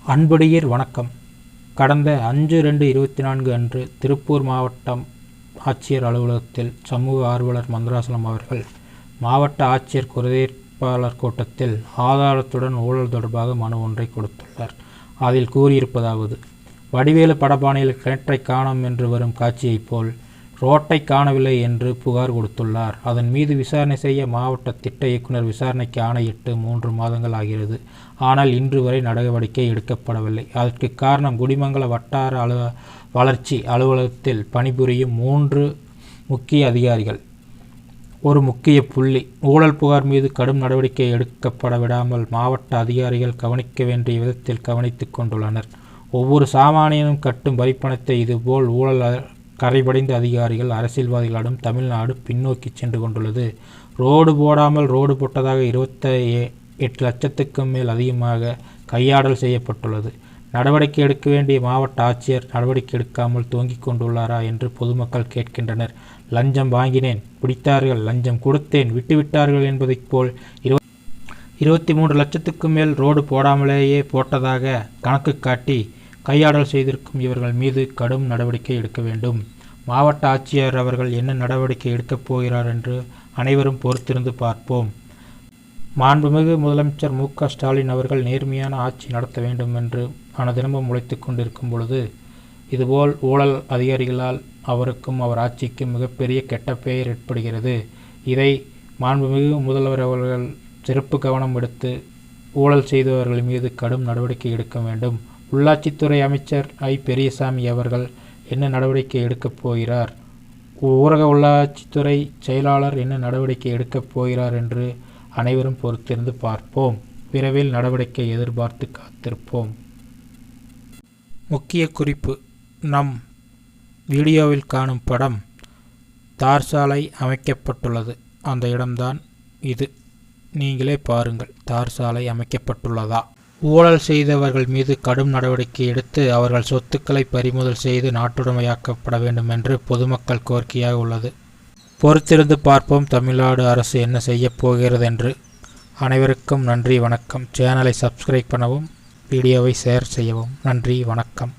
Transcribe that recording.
அன்புடையீர் வணக்கம். கடந்த 5/2/24 அன்று திருப்பூர் மாவட்டம் ஆட்சியர் அலுவலகத்தில் சமூக ஆர்வலர் மந்திராசலம் அவர்கள் மாவட்ட ஆட்சியர் குறைதீர்ப்பாளர் கூட்டத்தில் ஆதாரத்துடன் ஊழல் தொடர்பாக மனு ஒன்றை கொடுத்துள்ளார். அதில் கூறியிருப்பதாவது: வடிவேலு படபாணியில் கிணற்றை காணோம் என்று வரும் காட்சியைப் போல் ரோட்டை காணவில்லை என்று புகார் கொடுத்துள்ளார். அதன் மீது விசாரணை செய்ய மாவட்ட திட்ட இயக்குனர் விசாரணைக்கு ஆணையிட்டு 3 மாதங்கள் ஆகிறது. ஆனால் இன்று வரை நடவடிக்கை எடுக்கப்படவில்லை. அதற்கு காரணம் குடிமங்கல வட்டார வளர்ச்சி அலுவலகத்தில் பணிபுரியும் 3 முக்கிய அதிகாரிகள். ஒரு முக்கிய புள்ளி: ஊழல் புகார் மீது கடும் நடவடிக்கை எடுக்கப்பட விடாமல் மாவட்ட அதிகாரிகள் கவனிக்க வேண்டிய விதத்தில் கவனித்துக் கொண்டுள்ளனர். ஒவ்வொரு சாமானியனும் கட்டும் வரிப்பணத்தை இதுபோல் ஊழல் கரைபடைந்த அதிகாரிகள் அரசியல்வாதிகளிடம் தமிழ்நாடு பின்னோக்கி சென்று கொண்டுள்ளது. ரோடு போடாமல் ரோடு போட்டதாக 28 லட்சத்துக்கும் மேல் அதிகமாக கையாடல் செய்யப்பட்டுள்ளது. நடவடிக்கை எடுக்க வேண்டிய மாவட்ட ஆட்சியர் நடவடிக்கை எடுக்காமல் தூங்கிக் கொண்டுள்ளாரா என்று பொதுமக்கள் கேட்கின்றனர். லஞ்சம் வாங்கினேன், பிடித்தார்கள்; லஞ்சம் கொடுத்தேன், விட்டுவிட்டார்கள் என்பதைப் போல் 23 லட்சத்துக்கும் மேல் ரோடு போடாமலேயே போட்டதாக கணக்கு காட்டி கையாடல் செய்திருக்கும் இவர்கள் மீது கடும் நடவடிக்கை எடுக்க வேண்டும். மாவட்ட ஆட்சியர் அவர்கள் என்ன நடவடிக்கை எடுக்கப் போகிறார் என்று அனைவரும் பொறுத்திருந்து பார்ப்போம். மாண்புமிகு முதலமைச்சர் மு.க. ஸ்டாலின் அவர்கள் நேர்மையான ஆட்சி நடத்த வேண்டும் என்று அனுதினமும் உழைத்து கொண்டிருக்கும் பொழுது இதுபோல் ஊழல் அதிகாரிகளால் அவருக்கும் அவர் ஆட்சிக்கும் மிகப்பெரிய கெட்ட பெயர் ஏற்படுகிறது. இதை மாண்புமிகு முதல்வர் அவர்கள் சிறப்பு கவனம் எடுத்து ஊழல் செய்தவர்கள் மீது கடும் நடவடிக்கை எடுக்க வேண்டும். உள்ளாட்சித்துறை அமைச்சர் பெரியசாமி அவர்கள் என்ன நடவடிக்கை எடுக்கப் போகிறார், ஊரக உள்ளாட்சித்துறை செயலாளர் என்ன நடவடிக்கை எடுக்கப் போகிறார் என்று அனைவரும் பொறுத்திருந்து பார்ப்போம். விரைவில் நடவடிக்கை எதிர்பார்த்து காத்திருப்போம். முக்கிய குறிப்பு: நம் வீடியோவில் காணும் படம் தார் சாலை அமைக்கப்பட்டுள்ளது. அந்த இடம்தான் இது. நீங்களே பாருங்கள், தார் சாலை அமைக்கப்பட்டுள்ளதா? ஊழல் செய்தவர்கள் மீது கடும் நடவடிக்கை எடுத்து அவர்கள் சொத்துக்களை பறிமுதல் செய்து நாட்டுடைமையாக்கப்பட வேண்டும் என்று பொதுமக்கள் கோரிக்கையாக உள்ளது. பொறுத்திருந்து பார்ப்போம் தமிழ்நாடு அரசு என்ன செய்யப் போகிறது என்று. அனைவருக்கும் நன்றி, வணக்கம். சேனலை சப்ஸ்கிரைப் பண்ணவும், வீடியோவை ஷேர் செய்யவும். நன்றி, வணக்கம்.